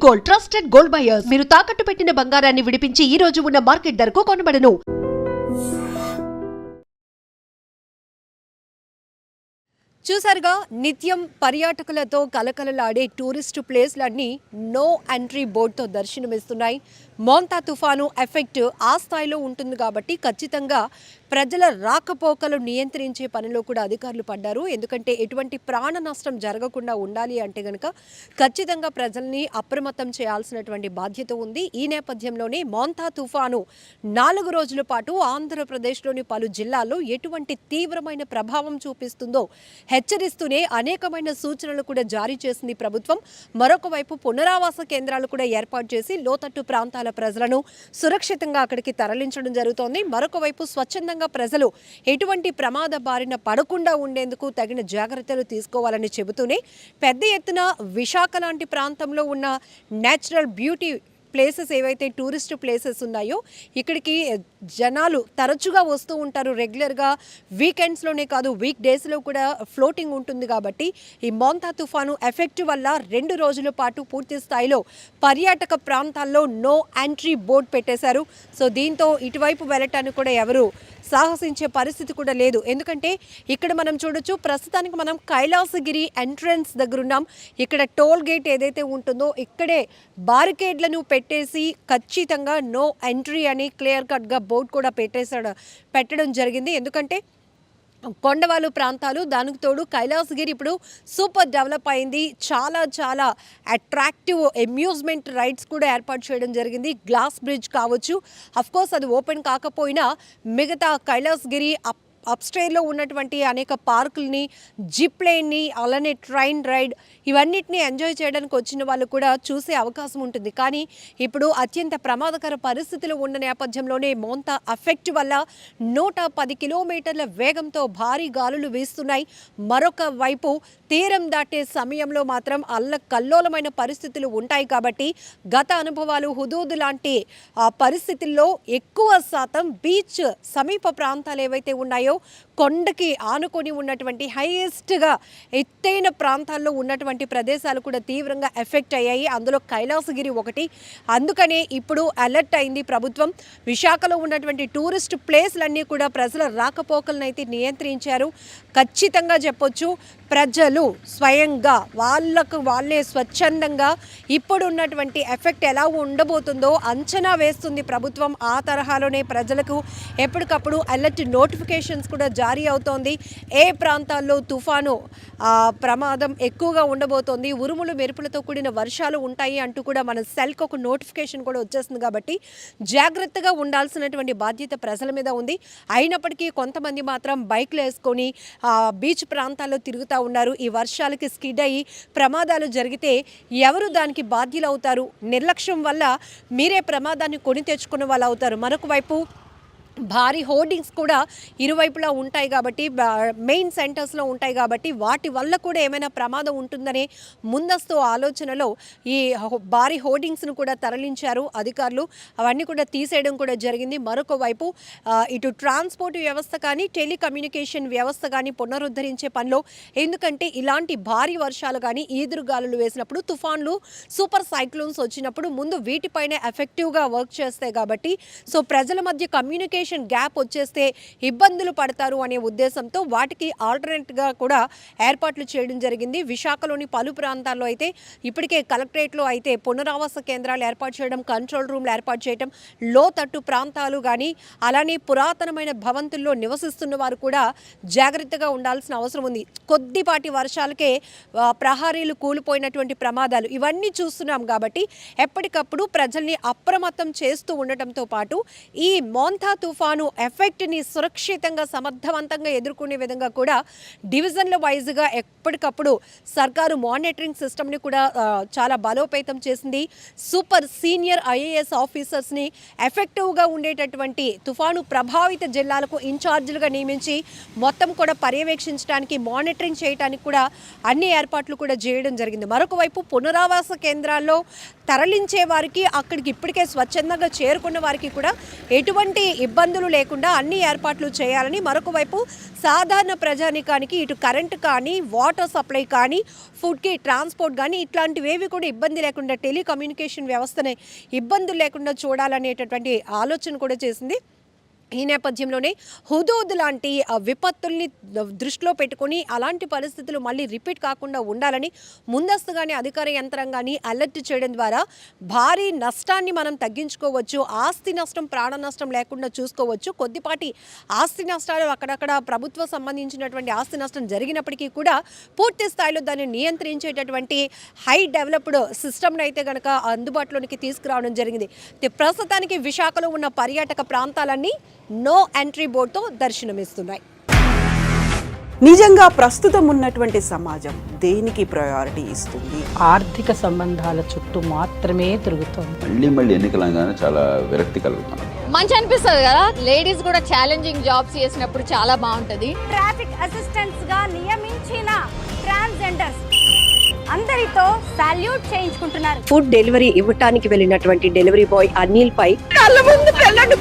Gold, trusted gold buyers. మీరు తాకట్టు పెట్టిన బంగారాన్ని విడిపించి ఈ రోజు ఉన్న మార్కెట్ ధరకు కొనబడను. చూసారుగా, నిత్యం పర్యాటకులతో కలకలలాడే టూరిస్టు ప్లేస్లన్నీ నో ఎంట్రీ బోర్డుతో దర్శనమిస్తున్నాయి. మోంతా తుఫాను ఎఫెక్ట్ ఆ స్థాయిలో ఉంటుంది కాబట్టి ఖచ్చితంగా ప్రజల రాకపోకలు నియంత్రించే పనిలో కూడా అధికారులు పడ్డారు. ఎందుకంటే ఎటువంటి ప్రాణ నష్టం జరగకుండా ఉండాలి అంటే గనక ఖచ్చితంగా ప్రజల్ని అప్రమత్తం చేయాల్సినటువంటి బాధ్యత ఉంది. ఈ నేపథ్యంలోనే మోంతా తుఫాను 4 రోజుల పాటు ఆంధ్రప్రదేశ్లోని పలు జిల్లాల్లో ఎటువంటి తీవ్రమైన ప్రభావం చూపిస్తుందో హెచ్చరిస్తూనే అనేకమైన సూచనలు కూడా జారీ చేసింది ప్రభుత్వం. మరొక వైపు పునరావాస కేంద్రాలు కూడా ఏర్పాటు చేసి లోతట్టు ప్రాంతాల ప్రజలను సురక్షితంగా అక్కడికి తరలించడం జరుగుతోంది. మరొక వైపు స్వచ్ఛందంగా ప్రజలు ఎటువంటి ప్రమాద బారిన పడకుండా ఉండేందుకు తగిన జాగ్రత్తలు తీసుకోవాలని చెబుతూనే పెద్ద ఎత్తున విశాఖ లాంటి ప్రాంతంలో ఉన్న నేచురల్ బ్యూటీ ప్లేసెస్ ఏవైతే టూరిస్ట్ ప్లేసెస్ ఉన్నాయో ఇక్కడికి జనాలు తరచుగా వస్తూ ఉంటారు. రెగ్యులర్గా వీకెండ్స్లోనే కాదు, వీక్ డేస్లో కూడా ఫ్లోటింగ్ ఉంటుంది. కాబట్టి ఈ మోంతా తుఫాను ఎఫెక్ట్ వల్ల 2 రోజుల పాటు పూర్తి స్థాయిలో పర్యాటక ప్రాంతాల్లో నో ఎంట్రీ బోర్డ్ పెట్టేశారు. సో దీంతో ఇటువైపు వెళ్ళటానికి కూడా ఎవరు సాహసించే పరిస్థితి కూడా లేదు. ఎందుకంటే ఇక్కడ మనం చూడొచ్చు, ప్రస్తుతానికి మనం కైలాసగిరి ఎంట్రన్స్ దగ్గర ఉన్నాం. ఇక్కడ టోల్ గేట్ ఏదైతే ఉంటుందో ఇక్కడే బారికేడ్లను పెట్టేసి ఖచ్చితంగా నో ఎంట్రీ అని క్లియర్ కట్గా బోర్డు కూడా పెట్టడం జరిగింది. ఎందుకంటే కొండవాళ్ళు ప్రాంతాలు, దానికి తోడు కైలాసగిరి ఇప్పుడు సూపర్ డెవలప్ అయింది. చాలా అట్రాక్టివ్ అమ్యూజ్మెంట్ రైడ్స్ కూడా ఏర్పాటు చేయడం జరిగింది. గ్లాస్ బ్రిడ్జ్ కావచ్చు, అఫ్కోర్స్ అది ఓపెన్ కాకపోయినా మిగతా కైలాసగిరి అప్స్టైర్లో ఉన్నటువంటి అనేక పార్కుల్ని, జిప్ లైన్ని, అలానే ట్రైన్ రైడ్ ఇవన్నిటిని ఎంజాయ్ చేయడానికి వచ్చిన వాళ్ళు కూడా చూసే అవకాశం ఉంటుంది. కానీ ఇప్పుడు అత్యంత ప్రమాదకర పరిస్థితులు ఉన్న నేపథ్యంలోనే మోంతా ఎఫెక్ట్ వల్ల 110 కిలోమీటర్ల వేగంతో భారీ గాలులు వీస్తున్నాయి. మరొక వైపు తీరం దాటే సమయంలో మాత్రం అల్లకల్లోలమైన పరిస్థితులు ఉంటాయి. కాబట్టి గత అనుభవాలు, హుదూద్ లాంటి పరిస్థితుల్లో ఎక్కువ శాతం బీచ్ సమీప ప్రాంతాలు ఏవైతే ఉన్నాయో కొండకి ఆనుకొని ఉన్నటువంటి హైయెస్ట్గా ఎత్తైన ప్రాంతాల్లో ఉన్నటువంటి ప్రదేశాలు కూడా తీవ్రంగా ఎఫెక్ట్ అయ్యాయి. అందులో కైలాసగిరి ఒకటి. అందుకనే ఇప్పుడు అలర్ట్ అయింది ప్రభుత్వం. విశాఖలో ఉన్నటువంటి టూరిస్ట్ ప్లేస్లన్నీ కూడా ప్రజల రాకపోకలను అయితే నియంత్రించారు. ఖచ్చితంగా చెప్పొచ్చు, ప్రజలు స్వయంగా వాళ్ళే స్వచ్ఛందంగా ఇప్పుడు ఉన్నటువంటి ఎఫెక్ట్ ఎలా ఉండబోతుందో అంచనా వేస్తుంది ప్రభుత్వం. ఆ తరహాలోనే ప్రజలకు ఎప్పటికప్పుడు అలర్ట్ నోటిఫికేషన్స్ కూడా జారీ అవుతోంది. ఏ ప్రాంతాల్లో తుఫాను ప్రమాదం ఎక్కువగా ఉండబోతోంది, ఉరుములు మెరుపులతో కూడిన వర్షాలు ఉంటాయి అంటూ కూడా మన సెల్కి ఒక నోటిఫికేషన్ కూడా వచ్చేస్తుంది. కాబట్టి జాగ్రత్తగా ఉండాల్సినటువంటి బాధ్యత ప్రజల మీద ఉంది. అయినప్పటికీ కొంతమంది మాత్రం బైక్లు వేసుకొని బీచ్ ప్రాంతాల్లో తిరుగుతూ ఉన్నారు. ఈ వర్షాలకి స్కిడ్ అయ్యి ప్రమాదాలు జరిగితే ఎవరు దానికి బాధ్యులు అవుతారు? నిర్లక్ష్యం వల్ల మీరే ప్రమాదాన్ని కొని తెచ్చుకున్న వాళ్ళు అవుతారు. మరొక వైపు భారీ హోర్డింగ్స్ కూడా ఇరువైపులా ఉంటాయి కాబట్టి, మెయిన్ సెంటర్స్లో ఉంటాయి కాబట్టి వాటి వల్ల కూడా ఏమైనా ప్రమాదం ఉంటుందనే ముందస్తు ఆలోచనలో ఈ భారీ హోర్డింగ్స్ను కూడా తరలించారు అధికారులు. అవన్నీ కూడా తీసేయడం కూడా జరిగింది. మరొక వైపు ఇటు ట్రాన్స్పోర్ట్ వ్యవస్థ కానీ, టెలికమ్యూనికేషన్ వ్యవస్థ కానీ పునరుద్ధరించే పనిలో, ఎందుకంటే ఇలాంటి భారీ వర్షాలు కానీ, ఈదురుగాలులు వేసినప్పుడు, తుఫాన్లు, సూపర్ సైక్లోన్స్ వచ్చినప్పుడు ముందు వీటిపైనే ఎఫెక్టివ్గా వర్క్ చేస్తాయి. కాబట్టి సో ప్రజల మధ్య కమ్యూనికేషన్ గ్యాప్ వచ్చేస్తే ఇబ్బందులు పడతారు అనే ఉద్దేశంతో వాటికి ఆల్టర్నేట్గా కూడా ఏర్పాట్లు చేయడం జరిగింది. విశాఖలోని పలు ప్రాంతాల్లో అయితే ఇప్పటికే కలెక్టరేట్లో అయితే పునరావాస కేంద్రాలు ఏర్పాటు చేయడం, కంట్రోల్ రూమ్లు ఏర్పాటు చేయడం, లోతట్టు ప్రాంతాలు కానీ అలానే పురాతనమైన భవంతుల్లో నివసిస్తున్న వారు కూడా జాగ్రత్తగా ఉండాల్సిన అవసరం ఉంది. కొద్దిపాటి వర్షాలకే ప్రహారీలు కూలిపోయినటువంటి ప్రమాదాలు ఇవన్నీ చూస్తున్నాం. కాబట్టి ఎప్పటికప్పుడు ప్రజల్ని అప్రమత్తం చేస్తూ ఉండటంతో పాటు ఈ మోంతా తుఫాను ఎఫెక్ట్ని సురక్షితంగా, సమర్థవంతంగా ఎదుర్కొనే విధంగా కూడా డివిజన్ల వైజ్గా ఎప్పటికప్పుడు సర్కారు మానిటరింగ్ సిస్టమ్ని కూడా చాలా బలోపేతం చేసింది. సూపర్ సీనియర్ ఐఏఎస్ ఆఫీసర్స్ని ఎఫెక్టివ్గా ఉండేటటువంటి తుఫాను ప్రభావిత జిల్లాలకు ఇన్ఛార్జీలుగా నియమించి మొత్తం కూడా పర్యవేక్షించడానికి, మానిటరింగ్ చేయడానికి కూడా అన్ని ఏర్పాట్లు కూడా చేయడం జరిగింది. మరొక వైపు పునరావాస కేంద్రాల్లో తరలించే వారికి, అక్కడికి ఇప్పటికే స్వచ్ఛందంగా చేరుకున్న వారికి కూడా ఎటువంటి ఇబ్బంది ఇబ్బందులు లేకుండా అన్ని ఏర్పాట్లు చేయాలని, మరొక వైపు సాధారణ ప్రజానికానికి ఇటు కరెంటు కానీ, వాటర్ సప్లై కానీ, ఫుడ్కి ట్రాన్స్పోర్ట్ కానీ ఇట్లాంటివేవి కూడా ఇబ్బంది లేకుండా, టెలికమ్యూనికేషన్ వ్యవస్థని ఇబ్బందులు లేకుండా చూడాలనేటటువంటి ఆలోచన కూడా చేసింది. ఈ నేపథ్యంలోనే హుదూద్ లాంటి విపత్తుల్ని దృష్టిలో పెట్టుకొని అలాంటి పరిస్థితులు మళ్ళీ రిపీట్ కాకుండా ఉండాలని ముందస్తుగానే అధికార యంత్రాంగాన్ని అలర్ట్ చేయడం ద్వారా భారీ నష్టాన్ని మనం తగ్గించుకోవచ్చు. ఆస్తి నష్టం, ప్రాణ నష్టం లేకుండా చూసుకోవచ్చు. కొద్దిపాటి ఆస్తి నష్టాలు అక్కడక్కడ ప్రభుత్వం సంబంధించినటువంటి ఆస్తి నష్టం జరిగినప్పటికీ కూడా పూర్తి స్థాయిలో దాన్ని నియంత్రించేటటువంటి హై డెవలప్డ్ సిస్టమ్ని అయితే కనుక అందుబాటులోనికి తీసుకురావడం జరిగింది. ప్రస్తుతానికి విశాఖలో ఉన్న పర్యాటక ప్రాంతాలన్నీ నో ఎంట్రీ బోర్డుతో దర్శనమిస్తున్నాయి. నిజంగా ప్రస్తుతం ఉన్నటువంటి సమాజం దేనికి ప్రయారిటీ ఇస్తుంది? ఆర్థిక సంబంధాల చుట్టూ మాత్రమే తిరుగుతోంది. మళ్ళీ ఎన్నికలంగానే చాలా విరక్తి కలుగుతున్నాం. మంచి అనిపిస్తుంది కదా, లేడీస్ కూడా ఛాలెంజింగ్ జాబ్స్ చేసినప్పుడు చాలా బాగుంటది. ట్రాఫిక్ అసిస్టెంట్స్ గా నియమించిన ట్రాన్స్జెండర్స్ అందరితో సాల్యూట్ చేయించుకుంటున్నారు. ఫుడ్ డెలివరీ ఇవ్వటానికి వెళ్ళినటువంటి డెలివరీ బాయ్ అనిల్ పై కళ్ళ ముందు పెళ్ళండి